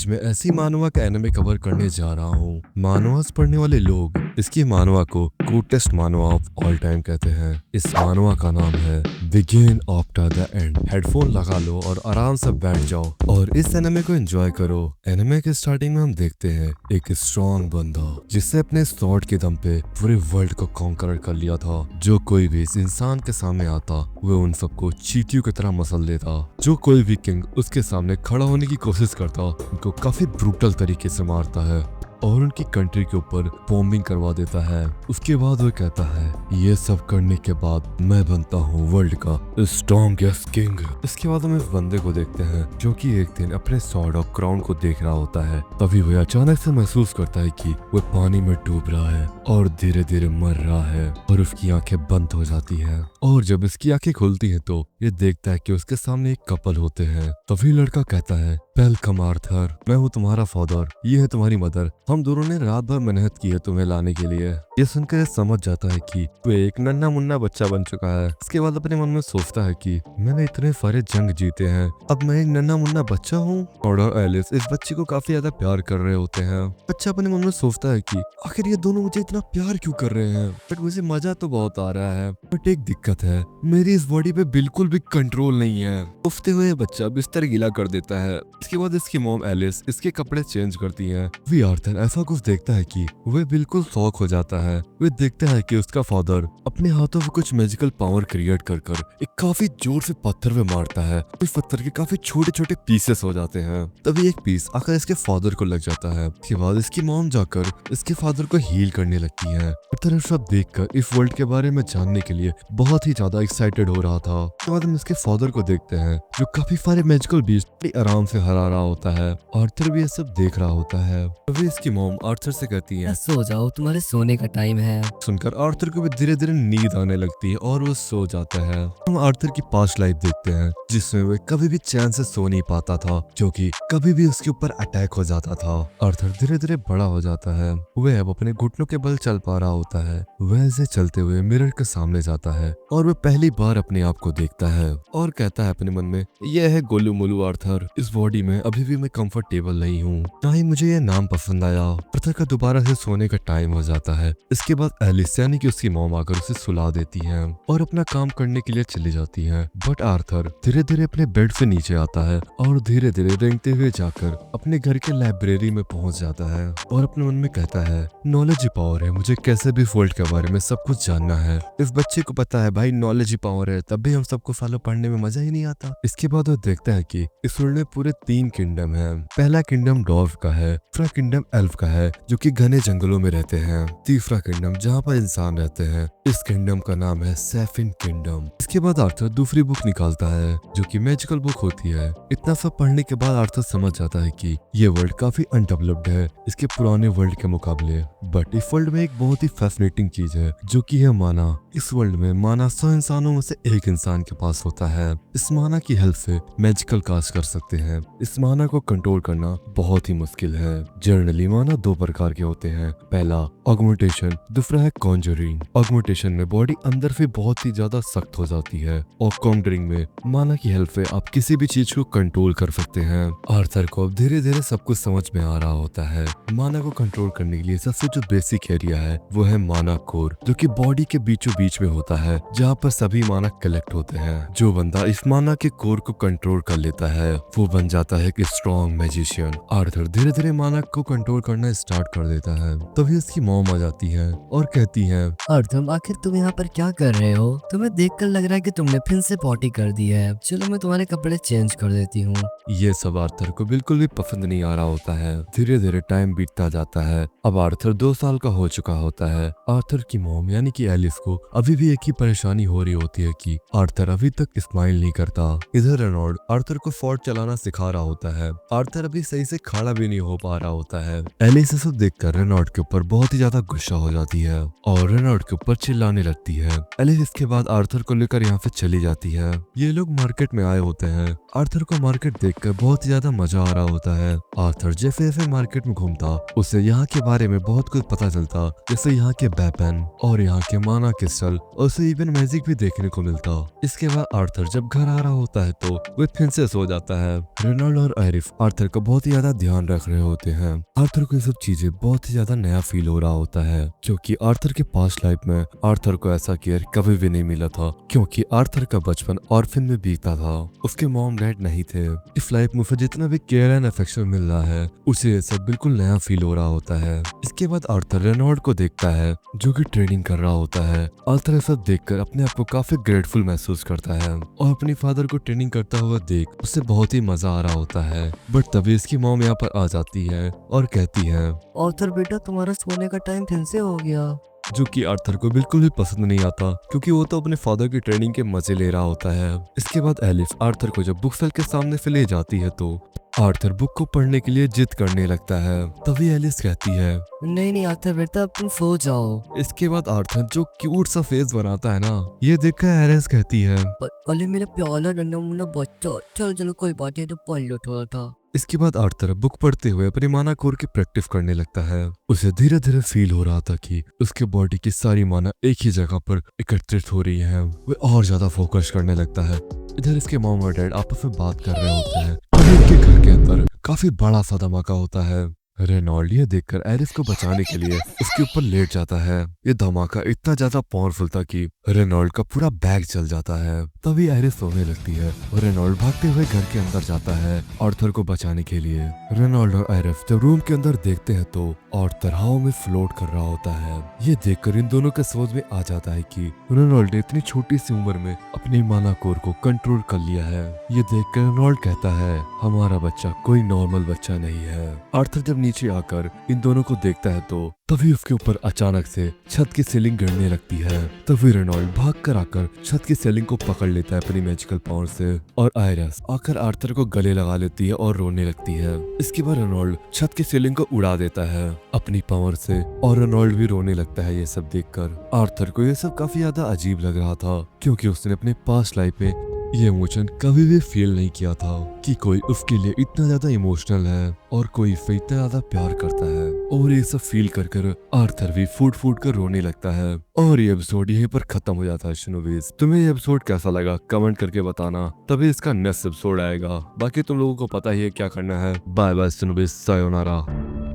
आज मैं ऐसी मानवा का एनिमे कवर करने जा रहा हूँ। मानवास पढ़ने वाले लोग इसकी मानवा को कोटेस्ट मानवा ऑफ ऑल टाइम कहते हैं। इस मानवा का नाम है begin after the end. Headphone लगा लो और आराम से बैठ जाओ और इस एनिमे को एंजॉय करो। एनिमे के स्टार्टिंग में हम देखते हैं एक स्ट्रॉन्ग बंदा जिससे अपने स्वॉर्ड के दम पे पूरे वर्ल्ड को कॉन्कर कर लिया था। जो कोई भी इस इंसान के सामने आता वो उन सबको चींटियों की तरह मसल देता। जो कोई भी किंग उसके सामने खड़ा होने की कोशिश करता उनको काफी ब्रूटल तरीके से मारता है और उनकी कंट्री के ऊपर बॉम्बिंग करवा देता है। उसके बाद वो कहता है ये सब करने के बाद मैं बनता हूँ वर्ल्ड का स्ट्रॉन्गेस्ट किंग। इसके बाद हम इस बंदे को देखते हैं जो कि एक दिन अपने स्वॉर्ड और क्राउन को देख रहा होता है। तभी वह अचानक से महसूस करता है कि वह पानी में डूब रहा है और धीरे धीरे मर रहा है और उसकी आंखें बंद हो जाती हैं। और जब इसकी आंखें खुलती हैं तो ये देखता है कि उसके सामने एक कपल होते हैं। तभी लड़का कहता है वेलकम आर्थर, मैं हूँ तुम्हारा फादर, ये है तुम्हारी मदर। हम दोनों ने रात भर मेहनत की है तुम्हें लाने के लिए। ये सुनकर ये समझ जाता है कि वो एक नन्हा मुन्ना बच्चा बन चुका है। इसके बाद अपने मन में सोचता है कि मैंने इतने सारे जंग जीते हैं, अब मैं एक नन्हा मुन्ना बच्चा हूँ। और एलिस इस बच्चे को काफी ज्यादा प्यार कर रहे होते हैं। बच्चा अपने मन में सोचता है कि आखिर ये दोनों मुझे इतना प्यार क्यों कर रहे हैं, बट मुझे मजा तो बहुत आ रहा है। बट एक दिक्कत है, मेरी इस बॉडी पे बिल्कुल भी कंट्रोल नहीं है। उफते हुए बच्चा बिस्तर गीला कर देता है। इसके बाद इसकी मॉम एलिस इसके कपड़े चेंज करती है। वी आर्थर ऐसा कुछ देखता है कि वह बिल्कुल शॉक हो जाता है। वह देखता है कि उसका फादर अपने हाथों में कुछ मैजिकल पावर क्रिएट कर एक काफी जोर से पत्थर में मारता है। उस पत्थर के काफी छोटे छोटे पीसेस हो जाते हैं। तभी एक पीस आकर इसके फादर को लग जाता है। इसके बाद इसकी मॉम जाकर इसके फादर को हील करने लगती है। तरफ सब देखकर इस वर्ल्ड के बारे में जानने के लिए बहुत ही ज्यादा एक्साइटेड हो रहा था। उसके बाद हम इसके फादर को देखते हैं जो काफी सारे मैजिकल बीस्ट बड़ी आराम से हरा रहा होता है। आर्थर भी ये सब देख रहा होता है। तभी इसकी मॉम आर्थर से कहती है सो जाओ, तुम्हारे सोने का टाइम है। सुनकर आर्थर को भी धीरे धीरे नींद आने लगती है और वो सो जाता है। हम आर्थर की पास्ट लाइफ देखते हैं जिसमें वह कभी भी चैन से सो नहीं पाता था, जो कि कभी भी उसके ऊपर अटैक हो जाता था। आर्थर धीरे धीरे बड़ा हो जाता है। वह अब अपने घुटनों के बल चल पा रहा होता है। वह ऐसे चलते हुए मिरर के सामने जाता है और वह पहली बार अपने आप को देखता है और कहता है अपने मन में यह है गोलू मोलू आर्थर। इस बॉडी में अभी भी मैं कंफर्टेबल नहीं हूँ, ना ही मुझे यह नाम पसंद आया। आर्थर का दोबारा से सोने का टाइम हो जाता है। इसके बाद एलिस यानी कि उसकी मॉम आकर उसे सुला देती है और अपना काम करने के लिए चली जाती है। बट आर्थर धीरे धीरे अपने बेड से नीचे आता है और धीरे धीरे रेंगते हुए जाकर अपने घर के लाइब्रेरी में पहुंच जाता है और अपने मन में कहता है नॉलेज ही पावर है, मुझे कैसे भी वर्ल्ड के बारे में सब कुछ जानना है। इस बच्चे को पता है भाई नॉलेज ही पावर है, तब भी हम सबको फॉलो पढ़ने में मजा ही नहीं आता। इसके बाद वो देखता है कि इस वर्ल्ड में पूरे 3 किंगडम है। पहला किंगडम डॉर्फ का है, दूसरा किंगडम एल्फ का है जो कि घने जंगलों में रहते हैं, तीसरा किंगडम जहाँ पर इंसान रहते हैं। इस किंगडम का नाम है सेफिन किंगडम। इसके बाद आर्थर दूसरी बुक निकालता है जो कि मैजिकल बुक होती है। इतना सब पढ़ने के बाद आर्थर समझ जाता है कि ये वर्ल्ड काफी अनडेवलप्ड है इसके पुराने वर्ल्ड के मुकाबले। बट इस वर्ल्ड में एक बहुत ही फैसिनेटिंग चीज है जो कि है माना। इस वर्ल्ड में माना 100 इंसानों में से एक इंसान के पास होता है। इस माना की हेल्प से मैजिकल कास्ट कर सकते हैं। इस माना को कंट्रोल करना बहुत ही मुश्किल है। जनरली माना 2 प्रकार के होते हैं, पहला ऑगमेंटेशन, दूसरा है कॉन्जरिंग। ऑगमेंटेशन में बॉडी अंदर से बहुत ही ज्यादा सख्त हो जाती है और कॉन्जरिंग में माना की हेल्प से आप किसी भी चीज को कंट्रोल कर सकते हैं। आर्थर को अब धीरे धीरे सब कुछ समझ में आ रहा होता है। माना को कंट्रोल करने के लिए सबसे जो बेसिक एरिया है वो है माना कोर, जो कि बॉडी के बीचों बीच में होता है जहाँ पर सभी माना कलेक्ट होते हैं। जो बंदा इस माना के कोर को कंट्रोल कर लेता है वो बन जाता है एक स्ट्रॉन्ग मैजिशियन। आर्थर धीरे धीरे माना को कंट्रोल करना स्टार्ट कर देता है। तभी उसकी मॉम आ जाती है और कहती है आर्थर आखिर तुम यहाँ पर क्या कर रहे हो? तुम्हें देखकर लग रहा है कि तुमने फिर से पॉटी कर दी है। चलो मैं तुम्हारे कपड़े चेंज कर देती हूँ। ये सब आर्थर को बिल्कुल भी पसंद नहीं आ रहा होता है। धीरे धीरे टाइम बीतता जाता है। अब आर्थर 2 साल का हो चुका होता है। आर्थर की मॉम यानी कि एलिस को अभी भी एक ही परेशानी हो रही होती है कि आर्थर अभी तक स्माइल नहीं करता। इधर रेनॉल्ड आर्थर को फोर्ट चलाना सिखा रहा होता है। आर्थर अभी सही से खड़ा भी नहीं हो पा रहा होता है। एलिस सब देखकर रेनॉल्ड के ऊपर बहुत ही ज्यादा गुस्सा हो जाती है और रेनॉल्ड के ऊपर चिल्लाने लगती है। एलिस इसके बाद आर्थर को लेकर यहाँ से चली जाती है। ये लोग मार्केट में आए होते हैं। आर्थर को मार्केट देखकर बहुत ही ज्यादा मजा आ रहा होता है। आर्थर जैसे जैसे मार्केट में घूमता उसे यहाँ के बारे में बहुत कुछ पता चलता, जैसे यहाँ के वेपन और यहाँ के माना के क्रिस्टल और उसे इवन मैजिक भी देखने को मिलता। इसके बाद आर्थर जब घर आ रहा होता है तो वो फिर से सो जाता है। रेनॉल्ड और आरिफ आर्थर का बहुत ही ज्यादा ध्यान रख रहे होते हैं। आर्थर को ये सब चीजें बहुत ही ज्यादा नया फील हो रहा होता है, क्योंकि आर्थर के पास्ट लाइफ में आर्थर को ऐसा केयर कभी भी नहीं मिला था, क्योंकि आर्थर का बचपन ऑर्फन में बीता था। उसके मॉम डैड नहीं थे। इस लाइफ में उसे जितना भी केयर एंड अफेक्शन मिल रहा है उसे ये सब बिल्कुल नया फील हो रहा होता है। इसके बाद आर्थर रेनॉल्ड को देखता है जो कि ट्रेनिंग कर रहा होता है। आर्थर सब देखकर अपने आप को काफी ग्रेटफुल महसूस करता है और अपनी फादर को ट्रेनिंग करता हुआ देख उसे बहुत ही मजा आ रहा होता है। बट तभी इसकी मॉम यहाँ पर आ जाती है और कहती है आर्थर बेटा, तुम्हारा सोने का टाइम फिर से हो गया। जो कि आर्थर को बिल्कुल भी पसंद नहीं आता, क्योंकि वो तो अपने फादर की ट्रेनिंग के मजे ले रहा होता है। इसके बाद एलिस आर्थर को जब बुक सेल के सामने से ले जाती है तो आर्थर बुक को पढ़ने के लिए जिद करने लगता है। तभी एलिस कहती है नहीं नहीं आर्थर बेटा, अब तुम सो जाओ। इसके बाद आर्थर जो क्यूट सा फेस बनाता है ना, ये देखकर एलिस कहती है अरे मेरा प्याला नन्हा मुन्ना बच्चा, चलो चलो कोई बात नहीं, तो पढ़ लो थोड़ा था। इसके बाद आर्थर बुक पढ़ते हुए अपनी माना कोर की प्रैक्टिस करने लगता है। उसे धीरे धीरे फील हो रहा था कि उसके बॉडी की सारी माना एक ही जगह पर एकत्रित हो रही है। वह और ज्यादा फोकस करने लगता है। इधर इसके मॉम और डैड आपस में बात कर रहे होते हैं। तभी इनके घर के अंदर काफी बड़ा सा धमाका होता है। रेनॉल्ड ये देखकर एरिस को बचाने के लिए उसके ऊपर लेट जाता है। ये धमाका इतना ज्यादा पावरफुल था कि रेनॉल्ड का पूरा बैग जल जाता है। तभी एरिस सोने लगती है और रेनॉल्ड भागते हुए घर के अंदर जाता है आर्थर को बचाने के लिए। रेनॉल्ड और एरिस जब रूम के अंदर देखते हैं तो आर्थर हवा में फ्लोट कर रहा होता है। ये देखकर इन दोनों के समझ में आ जाता है कि रेनॉल्ड ने इतनी छोटी सी उम्र में अपनी माना कोर को कंट्रोल कर लिया है। ये देखकर रेनॉल्ड कहता है हमारा बच्चा कोई नॉर्मल बच्चा नहीं है। आर्थर जब नीचे आकर इन दोनों को देखता है तो तभी उसके ऊपर अचानक से छत की सीलिंग गिरने लगती है। तभी रेनॉल्ड भागकर आकर छत की सीलिंग को पकड़ लेता है अपनी मैजिकल पावर से और आयरस आकर आर्थर को गले लगा लेती है और रोने लगती है। इसके बाद रेनॉल्ड छत की सीलिंग को उड़ा देता है अपनी पावर से और रेनॉल्ड भी रोने लगता है। ये सब देखकर आर्थर को ये सब काफी ज्यादा अजीब लग रहा था, क्योंकि उसने अपने पास्ट लाइफ में ये इमोशन कभी भी फील नहीं किया था कि कोई उसके लिए इतना ज्यादा इमोशनल है और कोई उसे इतना ज्यादा प्यार करता है। और ये सब फील कर कर आर्थर भी फूट फूट कर रोने लगता है। और ये एपिसोड यहीं पर खत्म हो जाता है। शिनोबीज, तुम्हें ये एपिसोड कैसा लगा कमेंट करके बताना, तभी इसका नेक्स्ट एपिसोड आएगा। बाकी तुम लोगों को पता ही है क्या करना है। Bye bye shinobis, sayonara.